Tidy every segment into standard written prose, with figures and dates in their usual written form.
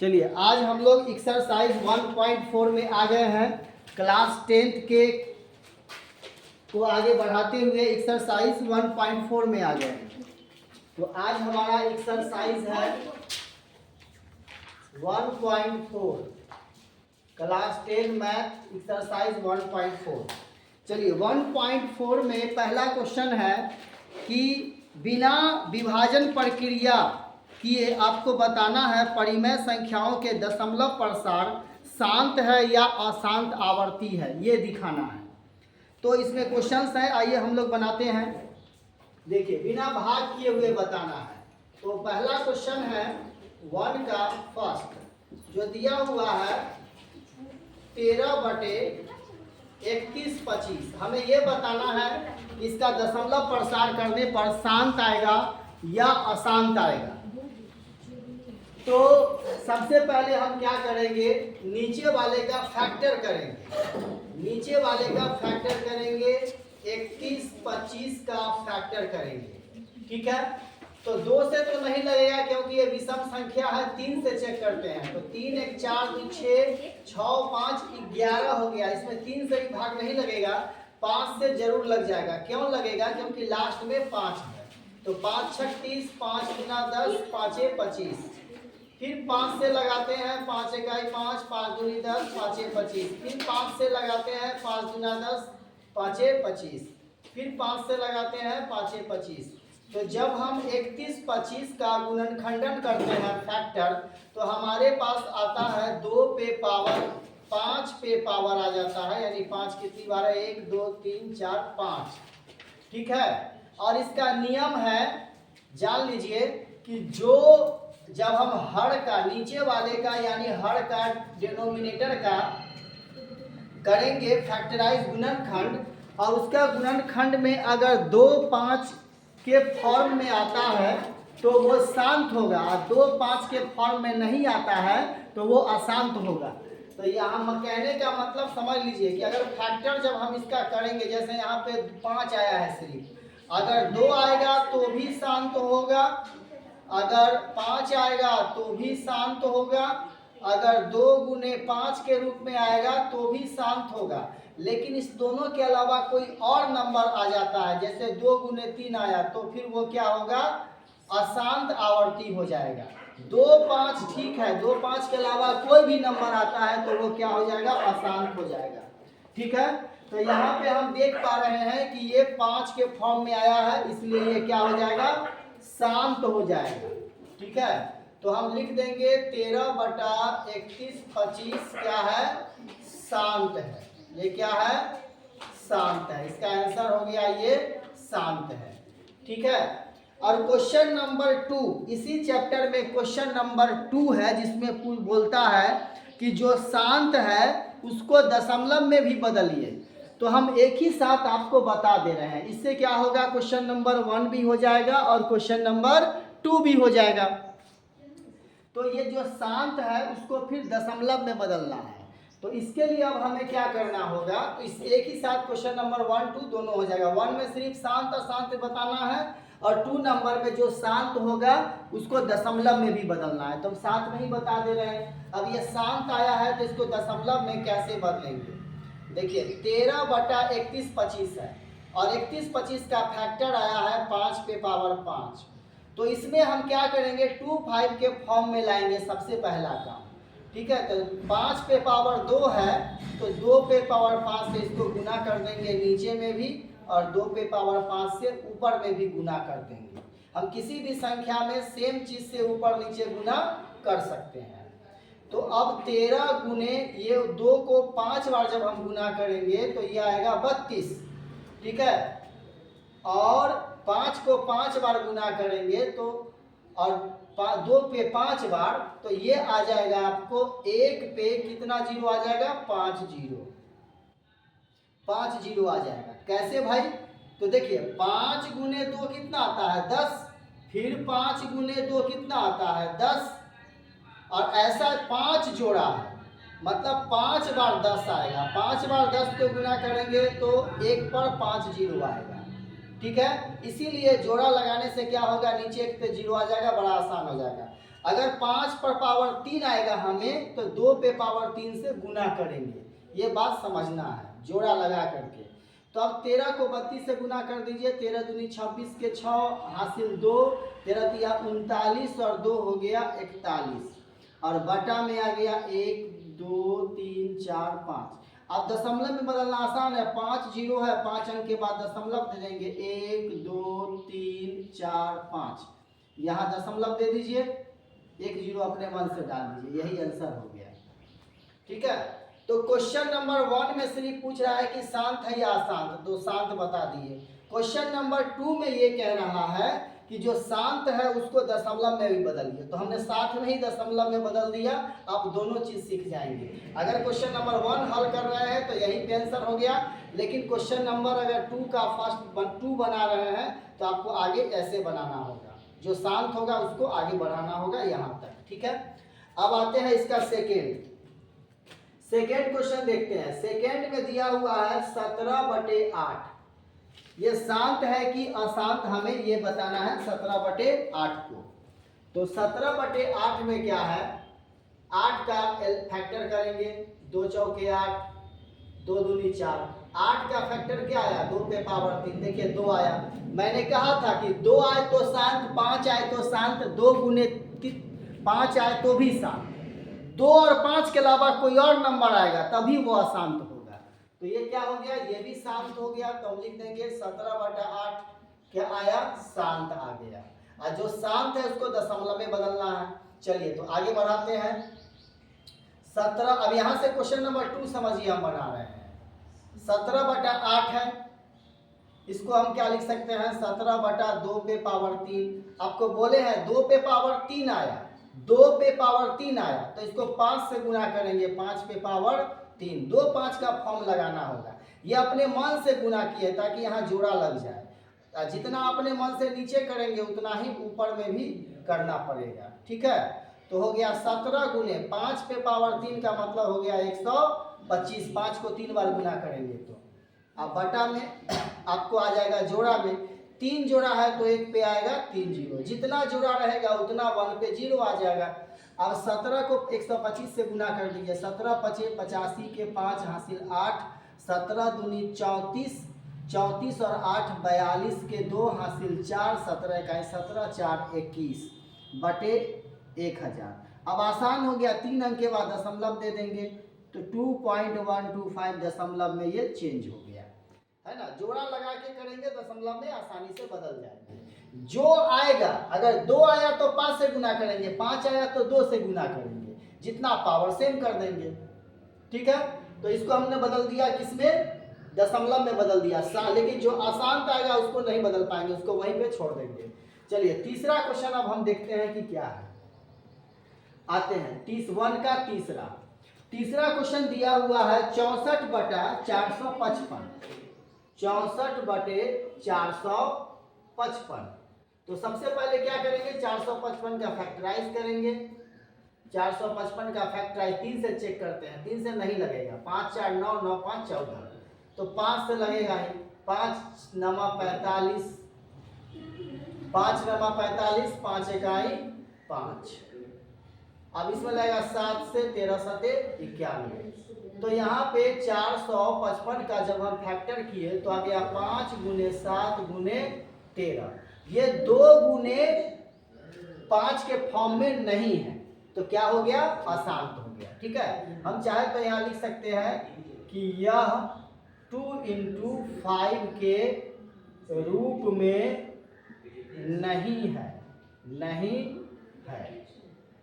चलिए आज हम लोग एक्सरसाइज 1.4 में आ गए हैं। क्लास 10th के को आगे बढ़ाते हुए एक्सरसाइज 1.4 में आ गए हैं। तो आज हमारा एक्सरसाइज है 1.4 क्लास 10 मैथ एक्सरसाइज 1.4। चलिए 1.4 में पहला क्वेश्चन है कि बिना विभाजन प्रक्रिया किए आपको बताना है परिमेय संख्याओं के दशमलव प्रसार शांत है या अशांत आवर्ती है, ये दिखाना है। तो इसमें क्वेश्चंस है, आइए हम लोग बनाते हैं। देखिए बिना भाग किए हुए बताना है। तो पहला क्वेश्चन है 1 का फर्स्ट जो दिया हुआ है 13/31/25। हमें ये बताना है इसका दशमलव प्रसार करने पर शांत आएगा या अशांत आएगा। तो सबसे पहले हम क्या करेंगे, नीचे वाले का फैक्टर करेंगे। नीचे वाले का फैक्टर करेंगे 31/25 का फैक्टर करेंगे, ठीक है। तो 2 से तो नहीं लगेगा क्योंकि ये विषम संख्या है। 3 से चेक करते हैं। तो 3 1 4 2 6 6 5 11 हो गया। इसमें 3 से भी भाग नहीं लगेगा, 5 से जरूर लग जाएगा। क्यों लगेगा? क्योंकि लास्ट में 5 है। तो 5 6 30, 5 गुना 10, 5 25। फिर 5 से लगाते हैं, 5 1 5, 5 दूनी 10, 5 25। फिर 5 से लगाते हैं, 5 गुना 10, 5 25। फिर 5 से लगाते हैं, 5 25। तो जब हम 31/25 का गुणनखंडन करते हैं फैक्टर, तो हमारे पास आता है 2 पे पावर 5 पे पावर आ जाता है। यानी 5 कितनी बार है? 1 2 3 4 5, ठीक है। और इसका नियम है, जान लीजिए कि जब हम हर का नीचे वाले का यानी हर का डिनोमिनेटर का करेंगे फैक्टराइज गुणनखंड, और उसका गुणनखंड में अगर 2 5 के फॉर्म में आता है तो वो शांत होगा, और 2 5 के फॉर्म में नहीं आता है तो वो अशांत होगा। तो यहाँ कहने का मतलब समझ लीजिए कि अगर फैक्टर जब हम इसका करेंगे, जैसे यहाँ पे 5 आया है सिर्फ, अगर 2 आएगा तो भी शांत होगा, अगर 5 आएगा तो भी शांत होगा, अगर 2 गुने 5 के रूप में आएगा तो भी शांत होगा। लेकिन इस दोनों के अलावा कोई और नंबर आ जाता है, जैसे 2 गुने 3 आया, तो फिर वो क्या होगा? अशांत आवर्ती हो जाएगा। 2 5 ठीक है, 2 5 के अलावा कोई भी नंबर आता है तो वो क्या हो जाएगा? अशांत हो जाएगा, ठीक है। तो यहाँ पे हम देख पा रहे हैं कि ये 5 के फॉर्म में आया है, इसलिए ये क्या हो जाएगा? शांत हो जाएगा, ठीक है। तो हम लिख देंगे 13/31/25 क्या है? शांत है। ये क्या है? शांत है। इसका आंसर हो गया ये शांत है, ठीक है। और क्वेश्चन नंबर 2, इसी चैप्टर में क्वेश्चन नंबर 2 है, जिसमें पूल बोलता है कि जो शांत है उसको दशमलव में भी बदलिए। तो हम एक ही साथ आपको बता दे रहे हैं। इससे क्या होगा? क्वेश्चन नंबर 1 भी हो जाएगा और क्वेश्चन नंबर 2 भी हो जाएगा। तो ये जो शांत है उसको फिर दशमलव में बदलना है। तो इसके लिए अब हमें क्या करना होगा? तो इस एक ही साथ क्वेश्चन नंबर 1 2 दोनों हो जाएगा। 1 में सिर्फ शांत अशांत बताना है, और 2 नंबर में जो शांत होगा उसको दशमलव में भी बदलना है। तो हम साथ में ही बता दे रहे हैं। अब ये शांत आया है तो इसको दशमलव में कैसे बदलेंगे? देखिए 13/31/25 है, और 31/25 का फैक्टर आया है 5 पे पावर 5। तो इसमें हम क्या करेंगे? 2 5 के फॉर्म में लाएंगे सबसे पहला काम, ठीक है। तो 5 पे पावर 2 है, तो 2 पे पावर 5 से इसको गुना कर देंगे नीचे में भी, और 2 पे पावर 5 से ऊपर में भी गुना कर देंगे। हम किसी भी संख्या में सेम चीज से ऊपर नीचे गुना कर सकते हैं। तो अब 13 गुने ये 2 को 5 बार जब हम गुना करेंगे तो ये आएगा 32, ठीक है। और 5 को 5 बार गुना करेंगे तो, और 2 पे 5 बार, तो ये आ जाएगा आपको 1 पे कितना जीरो आ जाएगा? 5 जीरो आ जाएगा। कैसे भाई? तो देखिए 5 गुने 2 कितना आता है? 10। फिर 5 गुने 2 कितना आता है? 10। और ऐसा 5 जोड़ा है, मतलब 5 बार 10 आएगा। 5 बार 10 को गुना करेंगे तो 1 पर 5 जीरो आएगा, ठीक है। इसीलिए जोड़ा लगाने से क्या होगा? नीचे 1 पे जीरो आ जाएगा, बड़ा आसान हो जाएगा। अगर 5 पर पावर 3 आएगा हमें तो 2 पे पावर 3 से गुना करेंगे, ये बात समझना है जोड़ा लगा करके। तो अब 13 को 32 से गुना कर दीजिए, 13 दूनी 26 के 6 हासिल 2, 13 दिया 39 और 2 हो गया 41 और बटा में आ गया 1 2 3 4 5। अब दशमलव में बदलना आसान है, 5 जीरो है, 5 अंक के बाद दशमलव दे देंगे 1 2 3 4 5, यहाँ दशमलव दे दीजिए, 1 जीरो अपने मन से डाल दीजिए, यही आंसर हो गया। ठीक है, तो क्वेश्चन नंबर 1 में सिर्फ पूछ रहा है कि शांत है या अशांत, तो शांत बता दिए। क्वेश्चन नंबर 2 में ये कह रहा है कि जो शांत है उसको दशमलव में भी बदलिए, तो हमने साथ में ही दशमलव में बदल दिया। आप दोनों चीज सीख जाएंगे। अगर क्वेश्चन नंबर 1 हल कर रहे हैं तो यही पे आंसर हो गया, लेकिन क्वेश्चन नंबर अगर 2 का फर्स्ट 2 बना रहे हैं तो आपको आगे ऐसे बनाना होगा, जो शांत होगा उसको आगे बढ़ाना होगा यहाँ तक। ठीक है, अब आते हैं इसका सेकेंड क्वेश्चन देखते हैं। सेकेंड में दिया हुआ है 17/8, ये शांत है कि अशांत हमें ये बताना है 17/8 को। तो 17/8 में क्या है, 8 का फैक्टर करेंगे, 2 चौके 8, 2 दूनी 4, 8 का फैक्टर क्या आया, 2 पे पावर 3, देखिए 2 आया। मैंने कहा था कि 2 आए तो शांत, 5 आए तो शांत, 2 गुने 5 आए तो भी शांत, 2 और 5 के अलावा कोई और नंबर आएगा तभी वो अशांत होगा। तो ये क्या हो गया, ये भी शांत हो गया, तो हम लिख देंगे 17/8 क्या आया, शांत आ गया। और जो शांत है उसको दशमलव में बदलना है। चलिए तो आगे बढ़ाते हैं। 17, अब यहाँ से क्वेश्चन नंबर 2 समझिए हम बना रहे हैं। 17/8 है, इसको हम क्या लिख सकते हैं, 17/2 पे पावर 3। आपको बोले हैं 2 पे पावर 3 आया, 2 पे पावर 3 आया तो इसको 5 से गुना करेंगे, 5 पे पावर 3, 2 5 का फॉर्म लगाना होगा। ये अपने मन से गुना किए ताकि यहाँ जोड़ा लग जाए, जितना अपने मन से नीचे करेंगे उतना ही ऊपर में भी करना पड़ेगा। ठीक है, तो हो गया 17 गुने 5 पे पावर 3 का मतलब हो गया 125, 5 को 3 बार गुना करेंगे तो अब बटा में आपको आ जाएगा जोड़ा में, 3 जोड़ा है तो 1 पे आएगा 3 जीरो, जितना जोड़ा रहेगा उतना 1 पे 0 आ जाएगा। अब 17 को 125 से गुना कर दीजिए, 17 5 85 के 5 हासिल 8, 17 दूनी 34, 34 और 8 42 के 2 हासिल 4, 17 21 17 4 21 बटे 1000। अब आसान हो गया, 3 अंक के बाद दशमलव दे देंगे तो 2.125 दशमलव में ये चेंज हो गया है ना। जोड़ा लगा के करेंगे दशमलव में आसानी से बदल जाएंगे। जो आएगा, अगर 2 आया तो 5 से गुना करेंगे, 5 आया तो 2 से गुना करेंगे, जितना पावर सेम कर देंगे। ठीक है, तो इसको हमने बदल दिया किसमें, दशमलव में बदल दिया। लेकिन जो अशांत आएगा उसको नहीं बदल पाएंगे, उसको वहीं पे छोड़ देंगे। चलिए तीसरा क्वेश्चन अब हम देखते हैं कि क्या है। आते हैं 1 का तीसरा क्वेश्चन दिया हुआ है 64/455, 64/455। तो सबसे पहले क्या करेंगे, 455 का फैक्टराइज करेंगे। 455 का फैक्टराइज 3 से चेक करते हैं, 3 से नहीं लगेगा, 5 4 9 9 5 14, तो 5 से लगेगा ही, 5 9 45, 5 9 45, 5 इकाई 5। अब इसमें लगेगा 7 से 13 7 91। तो यहाँ पे 455 का जब हम फैक्टर किए तो आ गया 5 गुने 7 गुने 13, ये 2 गुने 5 के फॉर्म में नहीं है, तो क्या हो गया, अशांत हो गया। ठीक है, हम चाहे तो यहाँ लिख सकते हैं कि यह 2 × 5 के रूप में नहीं है,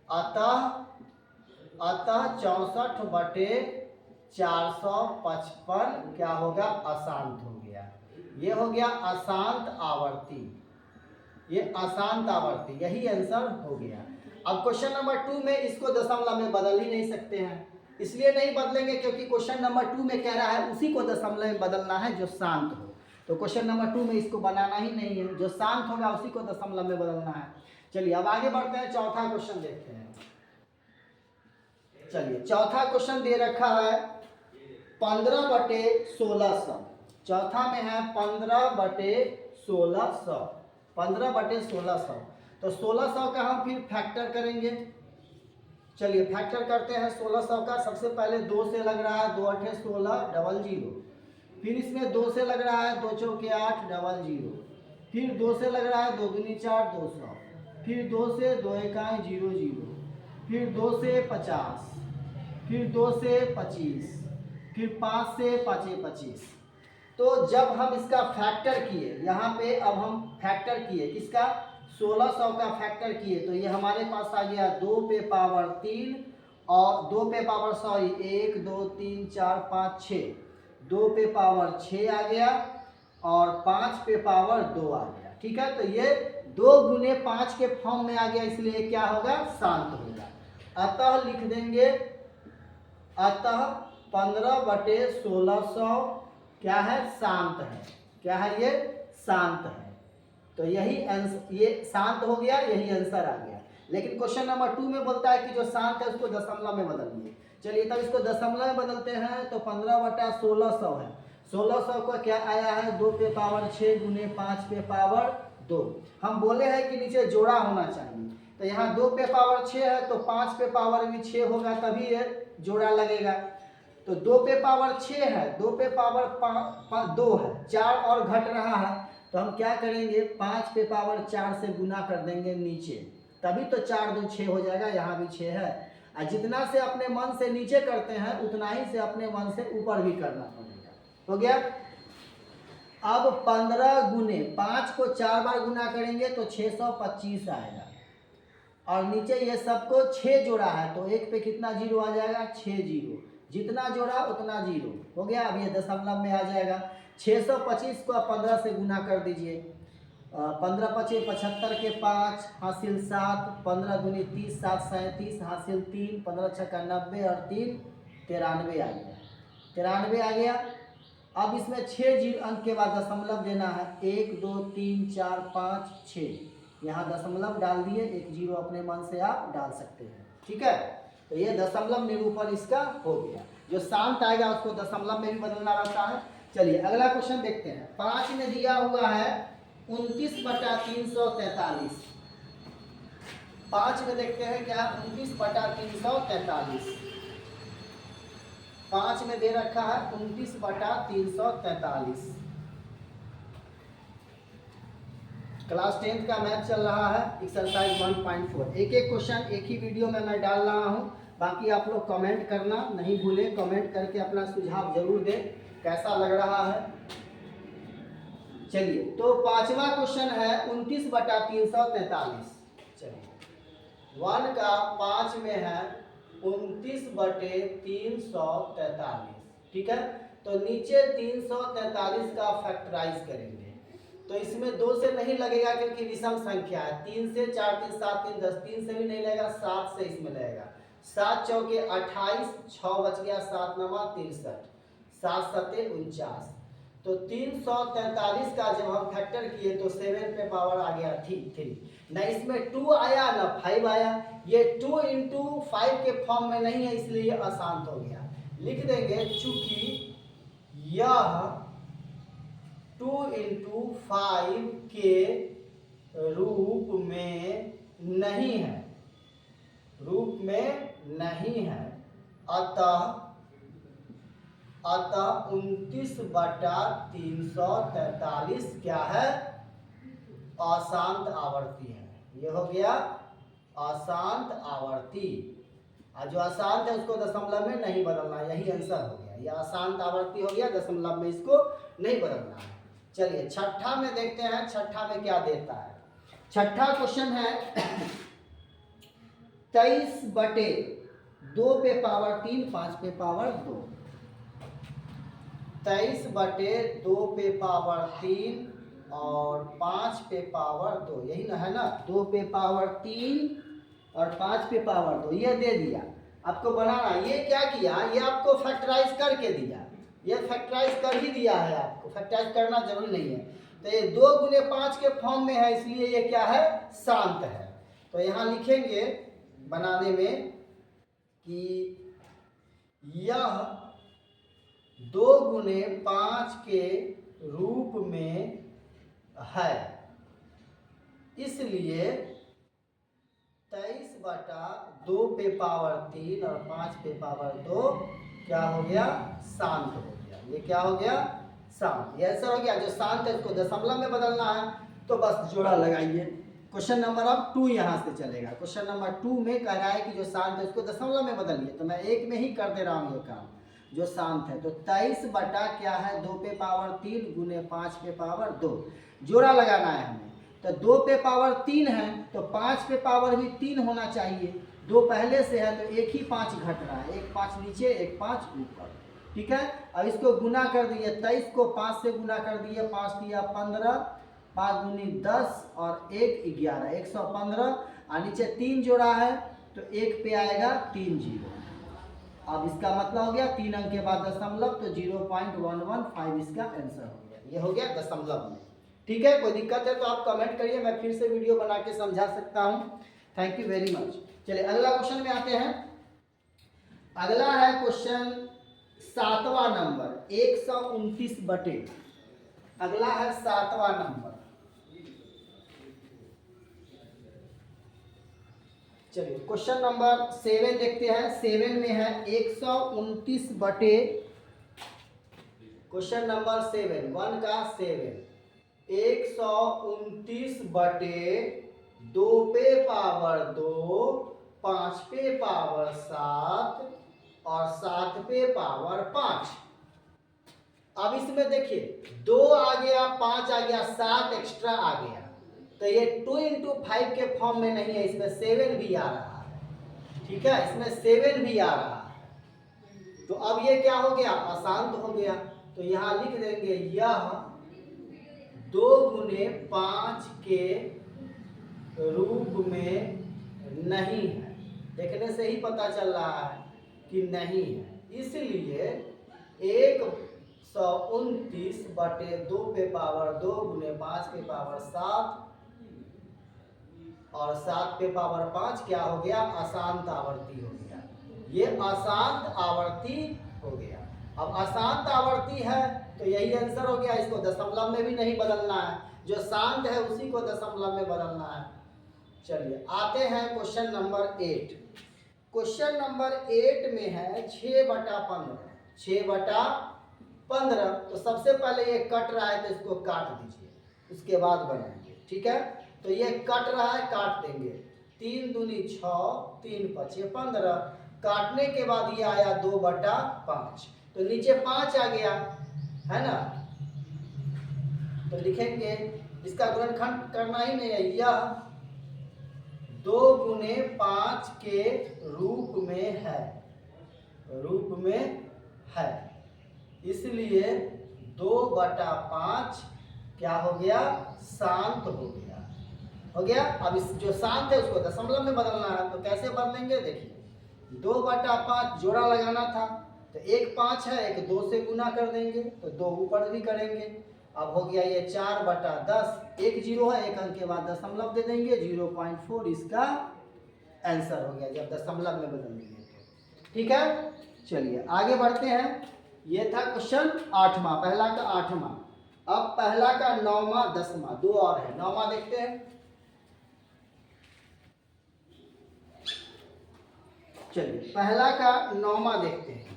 अतः 64/455 क्या होगा, अशांत हो गया। ये हो गया अशांत आवर्ती, ये अशांत आवर्ती, यही आंसर हो गया। अब क्वेश्चन नंबर 2 में इसको दशमलव में बदल ही नहीं सकते हैं, इसलिए नहीं बदलेंगे क्योंकि क्वेश्चन नंबर 2 में कह रहा है उसी को दशमलव में बदलना है जो शांत हो। तो क्वेश्चन नंबर 2 में इसको बनाना ही नहीं है, जो शांत होगा उसी को दशमलव में बदलना है। चलिए अब आगे बढ़ते हैं, चौथा क्वेश्चन देखते हैं। चलिए चौथा क्वेश्चन दे रखा है 15/1600, चौथा में है 15/1600, 15/1600। तो 1600 का हम फिर फैक्टर करेंगे। चलिए फैक्टर करते हैं 1600 का। सबसे पहले 2 से लग रहा है, 2 8 16 डबल जीरो। फिर इसमें 2 से लग रहा है, 2 चौके 8 डबल जीरो। फिर 2 से लग रहा है, 2 दूनी 4 200। फिर 2 से 2 इकाई 0 0। फिर 2 से 50। फिर 2 से 25। फिर 5 से 5 25। तो जब हम इसका फैक्टर किए, यहाँ पे अब हम फैक्टर किए किसका, 1600 का फैक्टर किए, तो ये हमारे पास आ गया 2 पे पावर 3 और 2 पे पावर 1 2 3 4 5 6, 2 पे पावर 6 आ गया और 5 पे पावर 2 आ गया। ठीक है, तो ये 2 गुने 5 के फॉर्म में आ गया, इसलिए क्या होगा, शांत होगा। अतः लिख देंगे, अतः 15/1600 क्या है, शांत है। क्या है ये, शांत है। तो यही आंसर, ये शांत हो गया, यही आंसर आ गया। लेकिन क्वेश्चन नंबर 2 में बोलता है कि जो शांत है उसको दशमलव में बदलिए। चलिए तब इसको दशमलव में बदलते हैं, तो 15/1600 है। 1600 का क्या आया है, 2 पे पावर 6 गुने 5 पे पावर 2। हम बोले हैं कि नीचे जोड़ा होना चाहिए, तो यहाँ 2 पे पावर 6 है तो 5 पे पावर भी 6 होगा, तभी ये जोड़ा लगेगा। तो 2 पे पावर 6 है, 2 पे पावर 2 है, 4 और घट रहा है, तो हम क्या करेंगे, 5 पे पावर 4 से गुना कर देंगे नीचे, तभी तो 4 2 6 हो जाएगा। यहाँ भी 6 है, और जितना से अपने मन से नीचे करते हैं उतना ही से अपने मन से ऊपर भी करना पड़ेगा। हो गया। अब 15 गुने 5 को 4 बार गुना करेंगे तो 625 आएगा, और नीचे ये सबको 6 जोड़ा है, तो एक पे कितना जीरो आ जाएगा, 6 जीरो। जितना जोड़ा उतना जीरो हो गया। अब ये दशमलव में आ जाएगा। 625 को 15 से गुना कर दीजिए, 15 पचे 75 के 5 हासिल 7, 15 दूनी 30 7 37 हासिल 3, 15 छक्का 90 और 3 93 आ गया। 93 आ गया। अब इसमें 6 जीरो अंक के बाद दशमलव देना है, 1 2 3 4 5 6, यहाँ दशमलव डाल दिए, एक जीरो अपने मन से आप डाल सकते हैं। ठीक है, तो ये दशमलव निरूपण इसका हो गया। जो शांत आएगा उसको दशमलव में भी बदलना रहता है। चलिए अगला क्वेश्चन देखते हैं। 5 में दिया हुआ है 29/343। 5 में देखते हैं क्या, 29/343। 5 में दे रखा है 29/343। क्लास 10th का मैथ चल रहा है, एक्सरसाइज 1.4। एक एक क्वेश्चन एक ही वीडियो में मैं डाल रहा हूं, बाकी आप लोग कमेंट करना नहीं भूलें। कमेंट करके अपना सुझाव जरूर दें, कैसा लग रहा है। चलिए, तो 5वां क्वेश्चन है 29/343। चलिए 1 का 5 में है 29/343। ठीक है, तो नीचे 343 का फैक्टराइज करेंगे, तो इसमें 2 से नहीं लगेगा क्योंकि विषम संख्या है। 3 से 4 3 7 3 10, 3 से भी नहीं लगेगा, 7 से इसमें लगेगा। 7 चौके 28, 6 बच गया, 7 9 63, 7 7 49। तो 343 का जब हम फैक्टर किए तो 7 पे पावर आ गया 3। न इसमें 2 आया न 5 आया, ये 2 इंटू 5 के फॉर्म में नहीं है, इसलिए अशांत हो गया। लिख देंगे चूंकि यह 2 इंटू 5 के रूप में नहीं है, रूप में नहीं है, अतः 29/343 क्या है, अशांत आवर्ती है। ये हो गया अशांत आवर्ती, और जो अशांत है उसको दशमलव में नहीं बदलना, यही आंसर हो गया। ये अशांत आवर्ती हो गया, दशमलव में इसको नहीं बदलना है। चलिए छठा में देखते हैं, छठा में क्या देता है। छठा क्वेश्चन है 23/2 पे पावर 3 5 पे पावर 2। 23/2 पे पावर 3 और 5 पे पावर 2, यही ना है ना, 2 पे पावर 3 और 5 पे पावर 2, ये दे दिया आपको बनाना। ये क्या किया, ये आपको फैक्टराइज करके दिया, ये फैक्टराइज कर ही दिया है, आपको फैक्टराइज करना जरूरी नहीं है। तो ये 2 गुने 5 के फॉर्म में है, इसलिए ये क्या है, शांत है। तो यहाँ लिखेंगे बनाने में कि यह 2 गुने 5 के रूप में है, इसलिए 23/2 पे पावर 3 और 5 पे पावर 2 क्या हो गया? शांत हो गया। ये क्या हो गया? शांत। ये आंसर हो गया। जो शांत है उसको दशमलव में बदलना है तो बस जोड़ा लगाइए। क्वेश्चन नंबर अब 2 यहाँ से चलेगा। क्वेश्चन नंबर 2 में कह रहा है कि जो शांत है उसको दशमलव में बदलिए, तो मैं एक में ही कर दे रहा हूँ ये काम। जो शांत है तो 23 बटा क्या है? 2 पे पावर 3 गुने 5 पे पावर 2, जोड़ा लगाना है हमें। तो 2 पे पावर 3 है तो 5 पे पावर भी 3 होना चाहिए। 2 पहले से है तो एक ही 5 घट रहा है, एक 5 नीचे एक 5 ऊपर। ठीक है, अब इसको गुना कर दिए, 23 को 5 से गुना कर दिए, 5 दिया 15, 5 दूनी 10 और 1 11, 115। और नीचे 3 जोड़ा है तो 1 पे आएगा 3 जीरो। अब इसका मतलब हो गया 3 अंक के बाद दशमलव, तो 0.115 इसका आंसर हो गया। ये हो गया दशमलव में। ठीक है, कोई दिक्कत है तो आप कमेंट करिए, मैं फिर से वीडियो बना के समझा सकता हूँ। Thank you very much. चलिए अगला क्वेश्चन में आते हैं। अगला है क्वेश्चन 7वां नंबर 129 बटे। अगला है 7वां नंबर। चलिए क्वेश्चन नंबर 7 देखते हैं। 7 में है 129 बटे। क्वेश्चन नंबर 7 1 का 7 129 बटे 2 पे पावर 2, 5 पे पावर 7 और 7 पे पावर 5। अब इसमें देखिए 2 आ गया, 5 आ गया, 7 एक्स्ट्रा आ गया, तो ये 2 इंटू 5 के फॉर्म में नहीं है, इसमें 7 भी आ रहा है। ठीक है, इसमें 7 भी आ रहा है। तो अब ये क्या हो गया? अशांत हो गया। तो यहाँ लिख देंगे यह 2 गुने 5 के रूप में नहीं है। देखने से ही पता चल रहा है कि नहीं है, इसलिए 129 बटे 2 पे पावर 2 गुने 5 पे पावर 7 और 7 पे पावर 5 क्या हो गया? अशांत आवर्ती हो गया। ये अशांत आवर्ती हो गया। अब अशांत आवर्ती है तो यही आंसर हो गया। इसको दशमलव में भी नहीं बदलना है, जो शांत है उसी को दशमलव में बदलना है। चलिए आते हैं क्वेश्चन नंबर 8। क्वेश्चन नंबर 8 में है 6/15। 6/15, तो सबसे पहले ये कट रहा है तो इसको काट दीजिए, उसके बाद बनाएंगे। ठीक है, तो ये कट रहा है, काट देंगे। 3 दूनी 6, 3 5 15। काटने के बाद ये आया 2/5, तो नीचे 5 आ गया है ना। तो लिखेंगे, इसका गुणनखंड करना ही नहीं है, यह 2 गुने 5 के रूप में है, रूप में है, इसलिए 2/5 क्या हो गया? शांत हो गया। हो गया। अब इस जो शांत है उसको दशमलव में बदलना है, तो कैसे बदलेंगे? देखिए 2/5 जोड़ा लगाना था, तो एक 5 है, एक 2 से गुना कर देंगे, तो 2 ऊपर भी करेंगे। अब हो गया ये 4/10, एक जीरो है, एक अंक के बाद दशमलव दे देंगे, 0.4 इसका आंसर हो गया जब दशमलव में बदल देंगे तो। ठीक है, चलिए आगे बढ़ते हैं। ये था क्वेश्चन 8वां, पहला का 8वां। अब पहला का 9वां 10वां, 2 और है। 9वां देखते हैं। चलिए पहला का 9वां देखते हैं।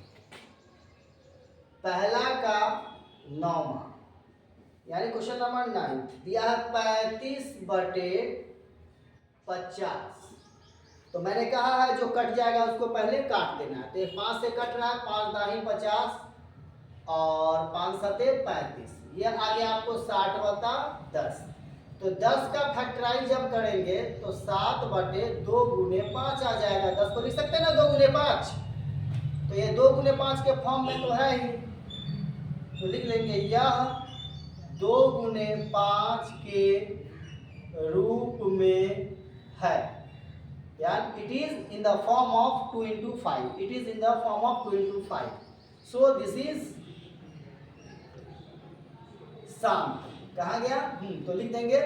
पहला का 9वां यानी क्वेश्चन नंबर 9 दिया है 35/50। तो मैंने कहा है जो कट जाएगा उसको पहले काट देना है। तो ये 5 से कट रहा है, 5 दाही 50 और 5 सते 35। ये आ गया आपको 60/10। तो 10 का फैक्टराइज जब करेंगे तो 7/2 गुने 5 आ जाएगा। 10 को लिख सकते हैं ना 2 गुने 5, तो ये 2 गुने 5 के फॉर्म में तो है ही, तो लिख लेंगे यह 2 गुने 5 के रूप में है। यानी it is in the form of 2 into 5। It is in the form of 2 into 5। So this is शांत। कहा गया? तो लिख देंगे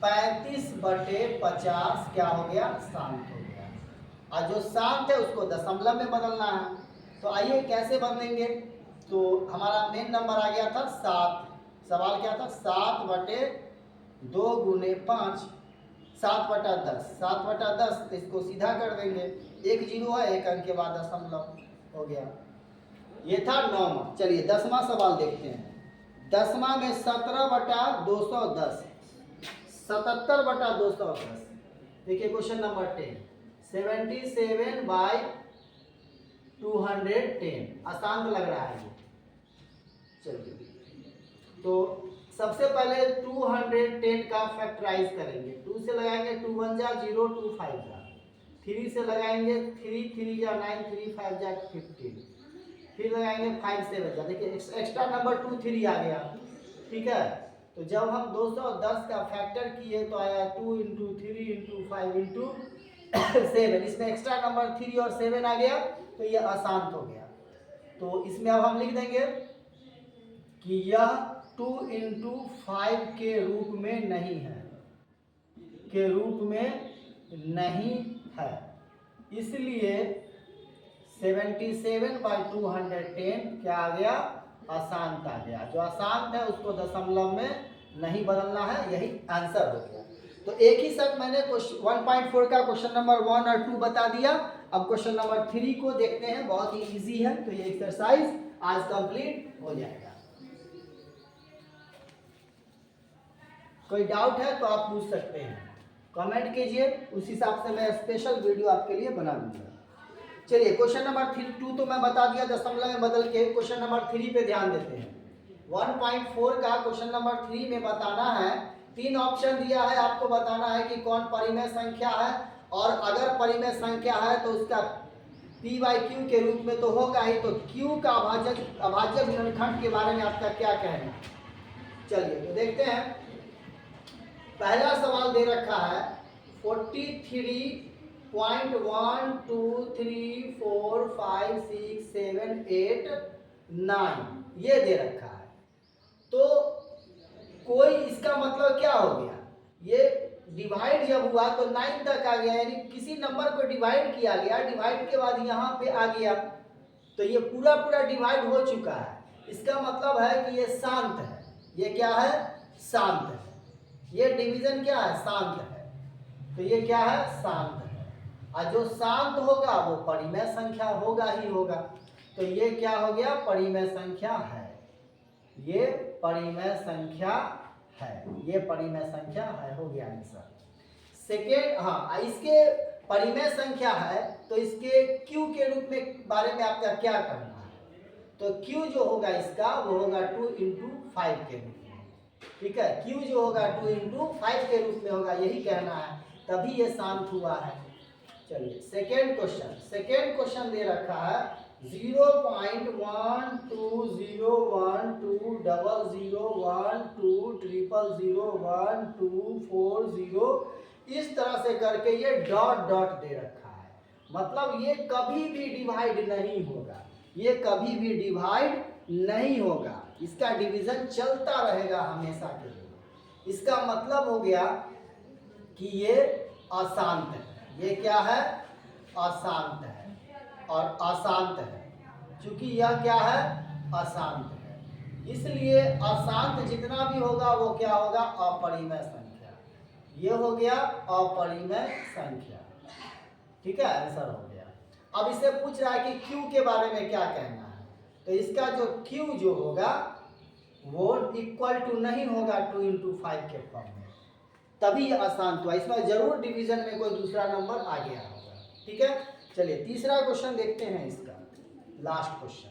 35/50 क्या हो गया? शांत हो गया। और जो शांत है उसको दशमलव में बदलना है, तो आइए कैसे बदलेंगे। तो हमारा मेन नंबर आ गया था 7। सवाल क्या था? 7/2 गुने 5। 7/10, 7/10 तो इसको सीधा कर देंगे, एक जीरो है, एक अंक के बाद दशमलव हो गया। ये था 9वां। चलिए 10वां सवाल देखते हैं। 10वां में 17/210, 77/210। देखिए क्वेश्चन नंबर 10, 77/210। आसान तो लग रहा है ये। चलिए तो सबसे पहले 210 का फैक्टराइज करेंगे। 2 से लगाएंगे 2 1 जा 0, 2 5 जा, 3 से लगाएंगे 3 3 जा 9, 3 5 जा 15, फिर लगाएंगे 5 7 जा। देखिए एक्स्ट्रा नंबर 2 3 आ गया, ठीक है। तो जब हम 210 का फैक्टर किए तो आया 2 × 3 × 5 × 7। इसमें एक्स्ट्रा नंबर 3 और 7 आ गया, तो ये आसान हो गया। तो इसमें अब हम लिख देंगे कि यह 2 × 5 के रूप में नहीं है, के रूप में नहीं है। इसलिए 77/210 क्या आ गया? अशांत आ गया। जो अशांत है उसको दशमलव में नहीं बदलना है, यही आंसर हो गया। तो एक ही साथ मैंने 1.4 का क्वेश्चन नंबर 1 और 2 बता दिया। अब क्वेश्चन नंबर 3 को देखते हैं, बहुत ही इजी है। तो ये एक्सरसाइज आज कंप्लीट हो जाएगा। कोई डाउट है तो आप पूछ सकते हैं, कमेंट कीजिए, उस हिसाब से मैं स्पेशल वीडियो आपके लिए बना दूंगा। चलिए क्वेश्चन नंबर 2 तो मैं बता दिया दशमलव में बदल के। क्वेश्चन नंबर 3 पे ध्यान देते हैं। 1.4 का क्वेश्चन नंबर 3 में बताना है, 3 ऑप्शन दिया है, आपको बताना है कि कौन परिमेय संख्या है, और अगर परिमेय संख्या है तो उसका p/q के रूप में तो होगा ही। तो q का अभाज्य गुणनखंड के बारे में आपका क्या कहना है? चलिए तो देखते हैं। पहला सवाल दे रखा है 43.123456789 ये दे रखा है। तो कोई इसका मतलब क्या हो गया? ये डिवाइड जब हुआ तो 9 तक आ गया, यानी किसी नंबर को डिवाइड किया गया, डिवाइड के बाद यहाँ पे आ गया, तो ये पूरा पूरा डिवाइड हो चुका है। इसका मतलब है कि ये शांत है। ये क्या है? शांत है। ये डिवीजन क्या है? शांत है। तो ये क्या है? शांत है। और जो शांत होगा वो परिमेय संख्या होगा ही होगा। तो ये क्या हो गया? परिमेय संख्या है। ये परिमेय संख्या है। ये परिमेय संख्या है, हो गया आंसर। सेकेंड, हाँ, इसके परिमेय संख्या है तो इसके q के रूप में बारे में आपका क्या करना है? तो q जो होगा इसका वो होगा 2 × 5 के रूप में, ठीक है। q जो होगा 2 × 5 के रूप में होगा, यही कहना है, तभी ये शांत हुआ है। चलिए सेकेंड क्वेश्चन दे रखा है 0.120120012001240, इस तरह से करके ये डॉट डॉट दे रखा है। मतलब ये कभी भी डिवाइड नहीं होगा, ये कभी भी डिवाइड नहीं होगा, इसका डिवीजन चलता रहेगा हमेशा के लिए। इसका मतलब हो गया कि ये अशांत है। ये क्या है? अशांत है और अशांत है। क्योंकि यह क्या है? अशांत है, इसलिए अशांत जितना भी होगा वो क्या होगा? अपरिमेय संख्या। ये हो गया अपरिमेय संख्या, ठीक है, आंसर हो गया। अब इसे पूछ रहा है कि q के बारे में क्या कहना है। तो इसका जो q जो होगा वो इक्वल टू नहीं होगा 2 × 5 के फॉर्म में, तभी अशांत हुआ। इसमें जरूर डिवीजन में कोई दूसरा नंबर आ गया होगा, ठीक है। चलिए तीसरा क्वेश्चन देखते हैं, इसका लास्ट क्वेश्चन।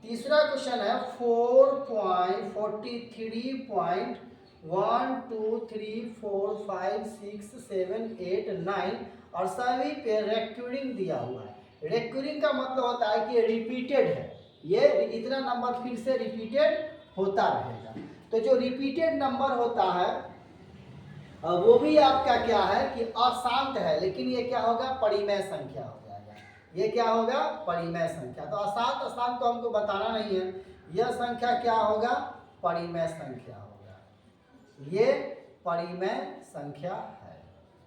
तीसरा क्वेश्चन है 4.43.123456789 और सभी पे रेक्यूरिंग दिया हुआ है। रेक्यूरिंग का मतलब होता है कि रिपीटेड है, ये इतना नंबर फिर से रिपीटेड होता रहेगा। तो जो रिपीटेड नंबर होता है वो भी आपका क्या है कि अशांत है, लेकिन ये क्या होगा? परिमेय संख्या हो जाएगा। ये क्या होगा? परिमेय संख्या। तो अशांत अशांत तो हमको बताना नहीं है, यह संख्या क्या होगा? परिमेय संख्या होगा। ये परिमेय संख्या है,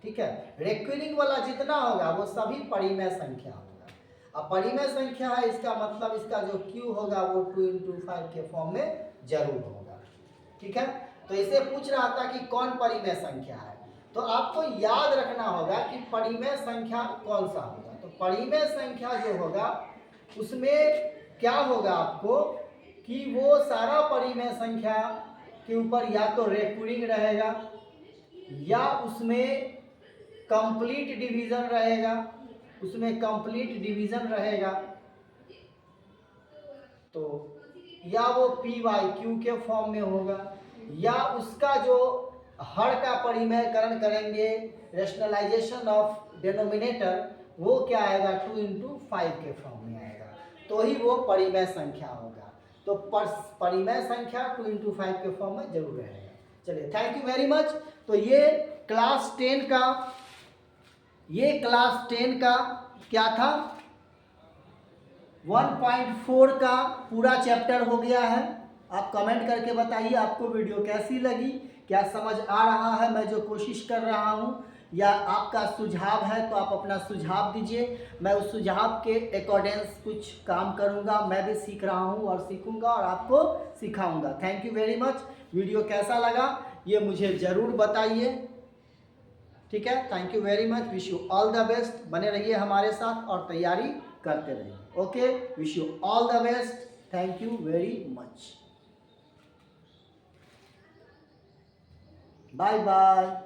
ठीक है। रेक्यूरिंग वाला जितना होगा वो सभी परिमेय संख्या होगा। अब परिमेय संख्या है, इसका मतलब इसका जो q होगा वो 2 × 5 के फॉर्म में जरूर होगा, ठीक है। तो इसे पूछ रहा था कि कौन परिमेय संख्या है। तो आपको याद रखना होगा कि परिमेय संख्या कौन सा होगा। तो परिमेय संख्या जो होगा उसमें क्या होगा आपको कि वो सारा परिमेय संख्या के ऊपर या तो रेकरिंग रहेगा या उसमें कंप्लीट डिवीजन रहेगा, उसमें कंप्लीट डिवीजन रहेगा। तो या वो पी वाई क्यू के फॉर्म में होगा या उसका जो हर का परिमेयकरण करेंगे, रेशनलाइजेशन ऑफ डिनोमिनेटर, वो क्या आएगा 2 × 5 के फॉर्म में आएगा, तो ही वो परिमेय संख्या होगा। तो परिमेय संख्या 2 × 5 के फॉर्म में जरूर रहेगा। चलिए, थैंक यू वेरी मच। तो ये क्लास 10 का क्या था, 1.4 का पूरा चैप्टर हो गया है। आप कमेंट करके बताइए आपको वीडियो कैसी लगी, क्या समझ आ रहा है मैं जो कोशिश कर रहा हूँ, या आपका सुझाव है तो आप अपना सुझाव दीजिए। मैं उस सुझाव के अकॉर्डिंग कुछ काम करूँगा। मैं भी सीख रहा हूँ और सीखूँगा और आपको सिखाऊँगा। Thank you very much. Video कैसा लगा ये मुझे ज़रूर बताइए, ठीक है। Thank you very much. Wish you all the best. बने रहिए हमारे साथ और तैयारी करते रहिए। Okay, wish you all the best. Thank you very much. Bye bye.